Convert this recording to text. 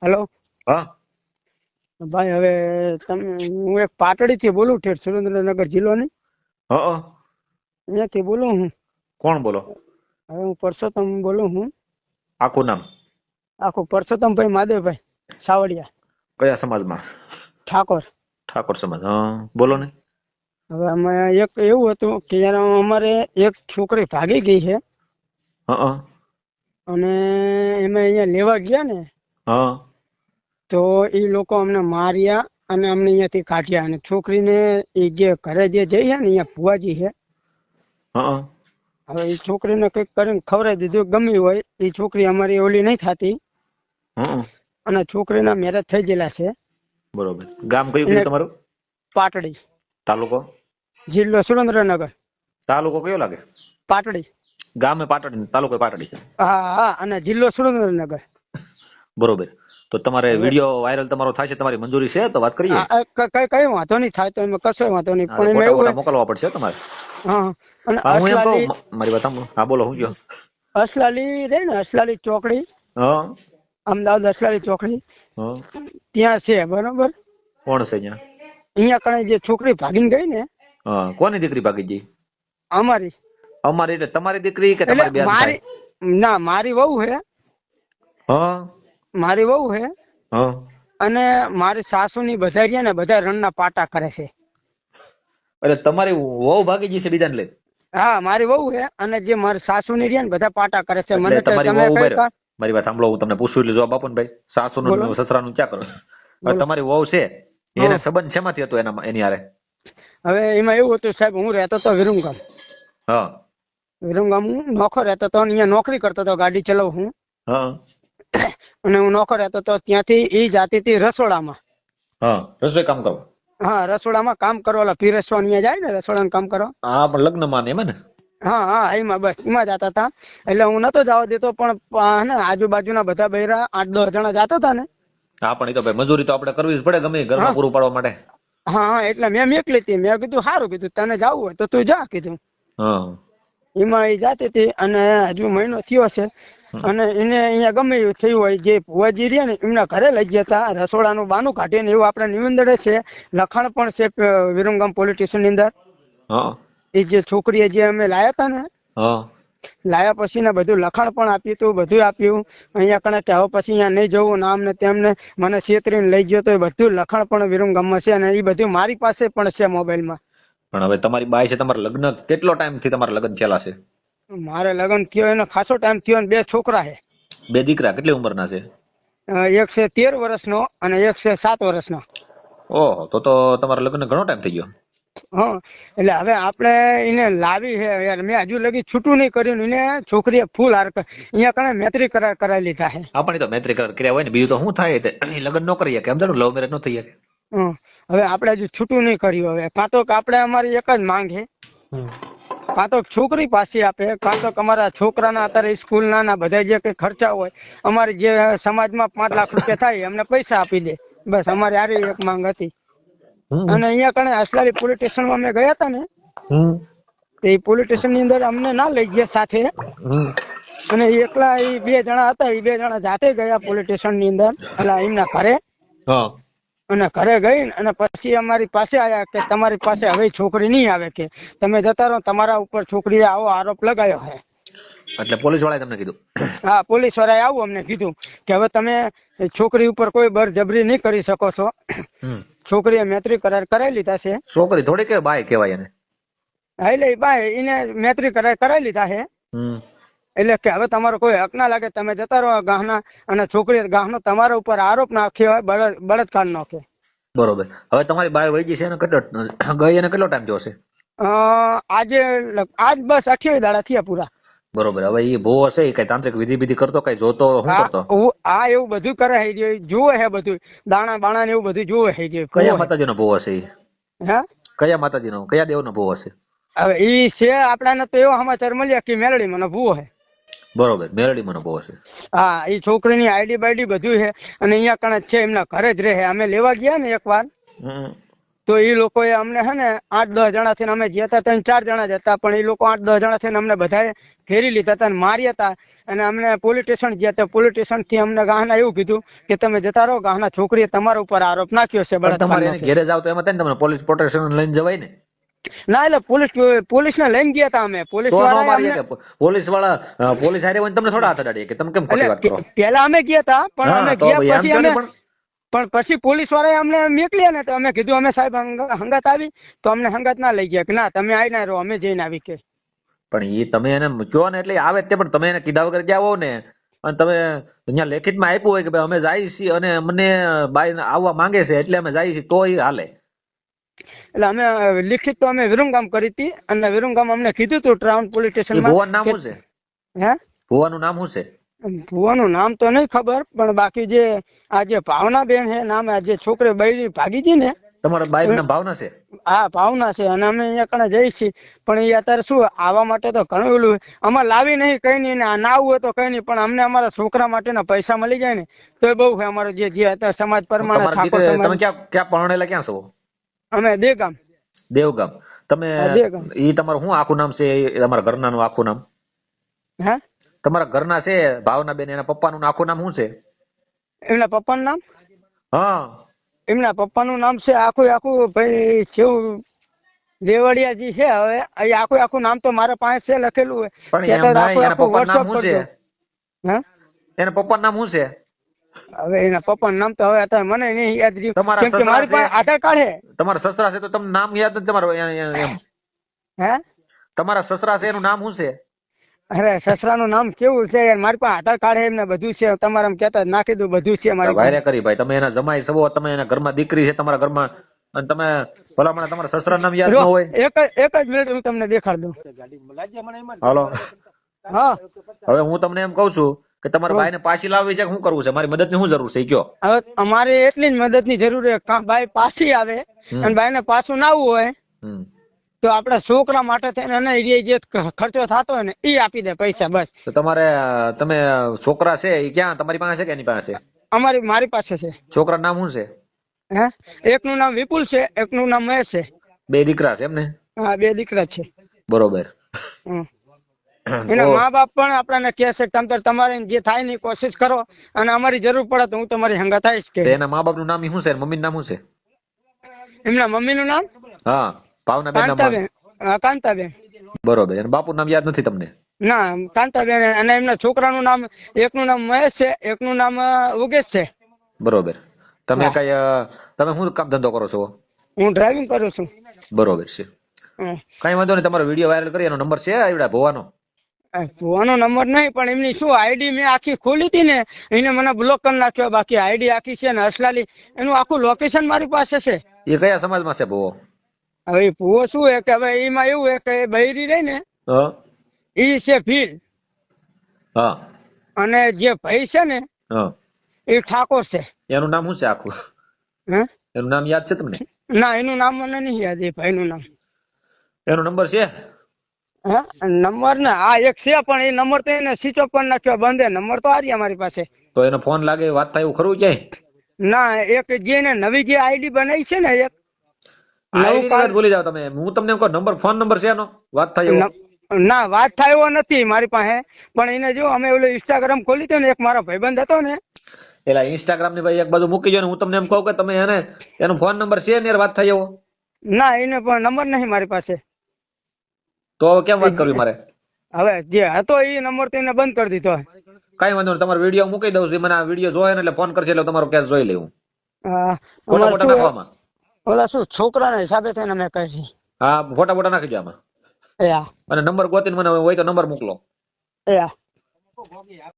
Hello હા ભાઈ, હવે હું એક પાટડી થી બોલું, ઠેઠ સુરેન્દ્રનગર જિલ્લોની હા અહીંયાથી બોલું હું. કોણ બોલો? હવે હું પરસોત્તમ બોલું હું. આખું નામ? આખું પરસોત્તમભાઈ માધવભાઈ સાવડિયા, કયા સમાજમાં? ઠાકોર. ઠાકોર સમાજ. હા બોલો ને. હવે અમે એક એવું હતું કે યાર અમારે એક છોકરી ભાગી ગઈ છે હા અને અમે અહીંયા લેવા ગયા ને હા તો એ લોકો અમને માર્યા અને અમને અહીંયાથી કાઢ્યા. અને છોકરીને એ જે ઘરે જે જઈએ ને અહીંયા ભુવાજી છે, હા હવે એ છોકરીને કંઈક કરીને ખવડાવી દીધું, ગમી હોય. એ છોકરી અમારી ઓલી નહીં થતી હા. અને છોકરીના મેરેજ થઈ ગયેલા છે. બરોબર. ગામ કયું એને કીધું તમારું? પાટડી, તાલુકો? જિલ્લો સુરેન્દ્રનગર. તાલુકો કયો લાગે? પાટડી. ગામે પાટડી, તાલુકો પાટડી. હા હા, અને જિલ્લો સુરેન્દ્રનગર. બરોબર. તો તમારે હવે વિડીયો વાયરલ તમારો થાય છે, તમારી મંજૂરી છે તો વાત કરીએ. કઈ વાંધો નહીં થાય તો એમાં કશો વાંધો નહીં, હા, પણ એમાં ફોટા એવું ફોટા હોય. મોકલવા પડશે તમારે. હા, અને હા હું એમ કહું, અસલાલી મારી વાત સાંભળો. હા બોલો, શું કહો? અસલાલી રે ને, અસલાલી ચોકડી, હા અમદાવાદ અસલાલી ચોકડી હા. ત્યાં છે. બરોબર. કોણ છે અહીંયા? અહીંયા કણે જે છોકરી ભાગીને ગઈ ને, હા. કોની દીકરી ભાગી ગઈ? અમારી, અમારી એટલે તમારી દીકરી કે એટલે તમારી બેન થાય? મારી, ના મારી વહુ હે, હા મારી વહુ હે. હા. અને મારી સાસુની બધા રહ્યા ને, બધા રણના પાટા કરે છે. એટલે તમારી વહુ ભાગી ગઈ છે બીજાને લઈ? હા, મારી વહુ હે, અને જે મારી સાસુની રહ્યા ને બધા પાટા કરે છે. એટલે મને કે તમારી તમે વહુ કઈ ઉભા રહ્યો. મારી વાત સાંભળો, હું તમને પૂછું એટલે જવાબ આપો ને ભાઈ. સાસુનું બોલો ને સસરાનું ક્યાં કરો? હવે બોલો. તમારી વહુ છે, એને હા, સંબંધ શેમાંથી હતો એની હારે? હવે એમાં એવું હતું સાહેબ, હું રહેતો હતો વિરમગામ. હા વિરમગામ હું નોખો રહેતો હતો, અહીંયા નોકરી કરતો હતો, ગાડી ચલાવું હું. હા અને હું નોકર રહેતો હતો, ત્યાંથી એ જાતી હતી રસોડામાં. હા. રસોઈ કામ કરો? હા, રસોડામાં કામ કરવા, પીરસવા અહીંયા જાય ને રસોડામાં કામ કરવા. હા પણ લગ્ન માં ને એમાં ને? હા હા, એમાં બસ એમાં જતા હતા. એટલે હું નતો જવા દેતો, પણ ને આજુબાજુના બધા બૈરા 8-10 જણા જતા હતા ને. હા પણ એ તો ભાઈ મજૂરી તો આપણે કરવી જ પડે, ગમે એ ઘરમાં હા પૂરું પાડવા માટે. હા હા, એટલે મેં મેકલી હતી. મેં કીધું સારું, કીધું તને જવું હોય તો તું જા કીધું. હા એમાં એ જાતી હતી, અને હજુ મહિનો થયો છે. અને એને અહીંયા ગમે એવું થયું હોય, જે ભુવાજી રહ્યા ને એમના ઘરે લઈ ગયા હતા, રસોડાનું બાનું કાઢીને, એવું આપણે નિવેદન છે, લખાણ પણ છે વિરમગામ પોલીસ સ્ટેશન ની અંદર. હા એ જે છોકરીએ જે અમે લાયા હતા ને, હા. લાયા પછી ને બધું લખાણ પણ આપ્યું હતું, બધું આપ્યું. અહીંયા કણે કે હવે પછી અહીંયા નહીં જવું, નામ ને તેમને મને છેતરીને લઈ ગયો, તો એ બધું લખાણ પણ વિરમગામમાં છે, અને એ બધું મારી પાસે પણ છે મોબાઈલમાં. પણ હવે તમારી બાઈ છે, તમારા લગ્ન કેટલો ટાઈમ થી તમારા લગ્ન થયેલા છે? મારે લગ્ન થયો એને ખાસો ટાઈમ થયો, અને 2 છોકરા છે. 2 દીકરા કેટલી ઉંમરના છે? એક છે 13 વર્ષનો અને એક છે 7 વર્ષનો. ઓહો, તો તમારા લગ્ન ઘણો ટાઈમ થઈ ગયો. હા, એટલે હવે આપણે એને લાવી છે યાર. મેં હજુ લગી છૂટું નહીં કર્યું. એને છોકરીએ ફૂલ હાર અહીંયા કણે મૈત્રી કરાવી લીધા છે. આપણે તો મૈત્રી કરાર કર્યા હોય ને, બીજું તો શું થાય? લગ્ન ન કરી શકે એમ, લવ મેરેજ ન થઈ શકે. હવે આપણે હજુ છૂટું નહીં કર્યું. હવે કાં તો આપણે અમારી એક જ માંગ છે, કાં તો છોકરી પાછી આપે, કાં તો અમારા છોકરાના અત્યારે સ્કૂલના ના બધા જે કઈ ખર્ચા હોય, અમારી જે સમાજમાં 5 લાખ રૂપિયા થાય, અમને પૈસા આપી દે. બસ અમારી આરી એક માંગ હતી. અને અહીંયા કણે અસલારી પોલીસ સ્ટેશનમાં અમે ગયા હતા ને, એ પોલીસ સ્ટેશન ની અંદર અમને ના લઈ ગયા સાથે, અને એકલા એ 2 જણા હતા. એ 2 જણા જાતે ગયા પોલીસ સ્ટેશન ની અંદર, એટલે એમના ઘરે. હા અને ઘરે ગઈ અને પછી અમારી પાસે આયા કે તમારી પાસે હવે છોકરી નહીં આવે, કે તમે જતા રહો, તમારા ઉપર છોકરીએ આવો આરોપ લગાવ્યો છે. એટલે પોલીસ વાળાએ તમને કીધું? હા, પોલીસ વાળાએ આવું અમને કીધું કે હવે તમે છોકરી ઉપર કોઈ બળજબરી નહીં કરી શકો છો. છોકરીએ મૈત્રી કરાર કરાવી લીધા છે. છોકરી થોડી કે બાઈ કહેવાય એને? એટલે ભાઈ એને મૈત્રી કરાર કરાવી લીધા છે. એટલે કે હવે તમારો કોઈ હક ના લાગે, તમે જતા રહો ગાહના. અને છોકરી ગાહનો તમારા ઉપર આરોપ નાખ્યો હોય, બળાત્કાર નો કે. બરોબર. હવે તમારી બાઈ વહી ગઈ છે, એને કેટલો ગઈ, એને કેટલો ટાઈમ જોશે? આજે આજ બસ 28 દાડા થયા પૂરા. બરોબર. હવે એ ભૂવો હશે, કઈ તાંત્રિક વિધિ કરતો, કઈ જોતો, શું કરતો? હા, એવું બધું કરે છે, જુએ છે બધું, દાણા બાણા ને એવું બધું જુએ છે. કયા માતાજીનો ભૂવો હશે? હે, કયા માતાજીનો, કયા દેવનો ભૂવો હશે? હવે ઈ છે આપડાને તો એવો સમાચાર મળ્યા કે મેલડી મને ભૂવો છે. બરોબર, મેલડીમાં ભૂવો છે. હા, એ છોકરીની આઈડી બાઈડી બધું છે, અને અહીંયા કણે છે, એમના ઘરે જ રહે. અમે લેવા ગયા ને એક વાર, તો એ લોકોએ અમને હે ને 8-10 જણા થઈને અમે ગયા હતા, 3-4 જણા જ હતા, પણ એ લોકો 8-10 જણા થઈને અમને બધાએ ઘેરી લીધા હતા અને માર્યા હતા. અને અમને પોલીસ સ્ટેશન ગયા હતા. પોલીસ સ્ટેશન થી અમને ગાહના એવું કીધું કે તમે જતા રહો, ગાહના છોકરીએ તમારા ઉપર આરોપ નાખ્યો છે પણ તમારે એને બળાત્કારનો. ઘેરે જાવ તો એમાં થાય ને તમને પોલીસ પ્રોટેક્શન લઈને જવાય ને. ના, એટલે પોલીસ ને લઈને ગયા હતા અમે. પોલીસ તો ન વાળાએ મારી અમને કે પોલીસ વાળા પોલીસ હારે હોય ને તમને થોડા હાથ અડાડીએ કે તમે કેમ ખોટી વાત કરો. પેલા અમે ગયા હતા, પણ હા અમે તો ગયા ભાઈ આમ પછી કયો ને અમે પણ પછી પોલીસ વાળાએ અમને મોકલ્યા ને, તો અમે કીધું અમે સાહેબ હંગાત આવી, તો અમને હંગાત ના લઈ ગયા કે ના તમે આવી ના રહો, અમે જઈને આવી કે. પણ એ તમે એને કહો ને એટલે આવે જ તે, પણ તમે એને કીધા વગર ગયા હો ને અને તમે અહીંયા લેખિતમાં આપ્યું હોય કે ભાઈ અમે જાય છીએ અને અમને બાઈ આવવા માંગે છે એટલે અમે જાય છીએ, તો એ હાલે. એટલે અમે લિખિત તો અમે વિરમગામ કરી હતી, અને વિરમગામ અમને કીધું હતું ટ્રાઉન પોલીસ એ સ્ટેશનમાં. ભુવાનું નામ શું છે? હે ભુવાનું નામ શું છે? ભુવાનું નામ તો નહીં ખબર, પણ બાકી જે આ જે ભાવનાબેન છે નામ, આ જે છોકરી બૈરી ભાગી હતી ને, તમારા બાઈ ના ભાવના છે? હા ભાવના છે. અને અમે અહીંયા કણે જઈએ છીએ, પણ એ અત્યારે શું આવવા માટે તો ઘણું ઓલું અમારે લાવી નહીં કઈ નહીં, ને ના આવવું હોય તો કઈ નહીં, પણ અમને અમારા છોકરા માટેના પૈસા મળી જાય ને તો એ બહુ છે. અમારો જે અત્યારે સમાજ પ્રમાણે તમારા ઠાકોર દીકરી સમાજ. તમે ક્યાં પરણેલા ક્યાં છો? અમે દેગામ. દેવગામ. તમે દેગામ. ઈ તમારું શું આખું નામ છે? તમારા ઘરના નું આખું નામ? હે તમારા ઘરના છે ભાવના બેન, એના પપ્પાનું આખું નામ શું છે? એમના પપ્પાનું નામ? હા એમના પપ્પાનું નામ છે આખું ભાઈ જેવું દેવડિયાજી છે. હવે અહીં આખું નામ તો મારા પાસે છે લખેલું હોય. પણ એમ નહીં, એના પપ્પાનું નામ શું છે? હે એના પપ્પાનું નામ શું છે? હવે એના પપ્પાનું નામ તો હવે અત્યારે મને નહીં યાદ રહ્યું, તમારા કેમ કે સસરા મારી છે? પાસે આધાર કાર્ડ છે. તમારા સસરા છે તો તમને નામ યાદ નથી તમારું એમ? હે તમારા સસરા છે એનું નામ શું છે? અરે સસરાનું નામ કેવું છે યાર, મારી પાસે આધાર કાર્ડ છે, એમને બધું છે. તમારે એમ કહેતા નાખી દઉં, બધું છે મારી પાસે. વાયરે કરી ભાઈ, તમે એના જમાઈ સવો, તમે એના ઘરમાં દીકરી છે તમારા ઘરમાં, અને તમે ભલામણ તમારા સસરા નામ યાદ ન હોય. એક જ મિનિટ હું તમને દેખાડ દઉં. હાલો, હા હવે હું તમને એમ કઉ છું કે તમારા બાઈને પાછી લાવવી છે કે શું કરવું છે? મારી મદદની શું જરૂર છે એ કયો. હવે અમારે એટલી જ મદદની જરૂર છે, બાઈ પાછી આવે અને બાઈને પાછું ના આવવું હોય તો આપડા છોકરા માટે થઈને એને જે ખર્ચો થતો હોય ને એ આપી દે પૈસા, બસ. તો તમે છોકરા છે એ ક્યાં તમારી પાસે છે કે એની પાસે છે? મારી પાસે છે. છોકરા નામ શું છે? હે એકનું નામ વિપુલ છે, એકનું નામ મહેશ છે. બે દીકરા છે એમને? હા, 2 દીકરા છે. બરોબર. એના મા બાપ પણ આપણને કહે છે કે તમારે જે થાય ની કોશિશ કરો, અને અમારી જરૂર પડે તો હું તમારી હંગા થઈશ કે. એના મા બાપ નું નામ શું છે? મમ્મી નામ શું છે? એમના મમ્મી નું નામ હા, ભાવનાબેન. કાંતાબેન. કાંતાબેન. બરોબર. અને બાપુ નામ યાદ નથી તમને? ના, કાંતાબેન. અને એમના છોકરાનું નામ, એકનું નામ મહેશ છે, એકનું નામ ઉગેશ છે. બરોબર. તમે શું કામ ધંધો કરો છો? હું ડ્રાઇવિંગ કરું છું. બરોબર છે. કઈ વાંધો નહીં, તમારો વિડીયો વાયરલ કરી, એનો નંબર છે આવડા ભોવાનો? ભુવાનો નંબર નહીં, પણ એમની શું આઈડી મેં આખી ખોલી હતી ને, એને મને બ્લોક કરી નાખ્યો. બાકી આઈડી આખી છે ને અસલાલી, એનું આખું લોકેશન મારી પાસે છે. એ કયા સમાજમાં છે ભુવો? હવે ભુવો શું હે કે હવે એમાં એવું હે કે બૈરી રહી ને એ છે ભીલ, અને જે ભાઈ છે ને એ ઠાકોર છે. એનું નામ શું છે આખું? એનું નામ યાદ છે તમને? ના, એનું નામ મને નહીં યાદ. એ ભાઈ નું નામ. એનો નંબર છે? નંબર ને આ એક છે, પણ એ નંબર તો એને સ્વિચ ઓફ કરી નાખ્યો, બંધ. નંબર તો આ મારી પાસે. તો એનો ફોન લાગે, વાત થાય એવું ખરું ક્યાંય? ના, એક જે ને નવી જે આઈડી બનાવી છે ને, એક આઈડી ની વાત ભૂલી જાવ તમે. હું તમને એમ કહું, ફોન નંબર છે એનો, વાત થાય એવો? ના, વાત થાય એવો નથી મારી પાસે, પણ એને જો અમે ઓલું ઇન્સ્ટાગ્રામ ખોલી હતું ને, એક મારો ભાઈબંધ હતો ને, એટલે ઇન્સ્ટાગ્રામ ની ભાઈ એક બાજુ મૂકી જો ને, હું તમને એમ કહું કે તમે એનો ફોન નંબર છે ને વાત થાય એવો? ના, એને પણ નંબર નહીં મારી પાસે. તો હવે કેમ વાત કરવી મારે? હવે જે હતો એ નંબર તો એને બંધ કરી દીધો. કઈ વાંધો નહીં, તમારો વિડીયો મૂકી દઉં છું. મને આ વિડીયો જોયે ને એટલે ફોન કરશે, એટલે તમારો કેસ જોઈ લેવું. ફોટા ફોટા નાખવામાં ઓલા શું છોકરાના હિસાબે થઈને અમે કહે છે. હા, ફોટા નાખી દો આમાં. અને નંબર ગોતીને મને હોય તો નંબર મોકલો.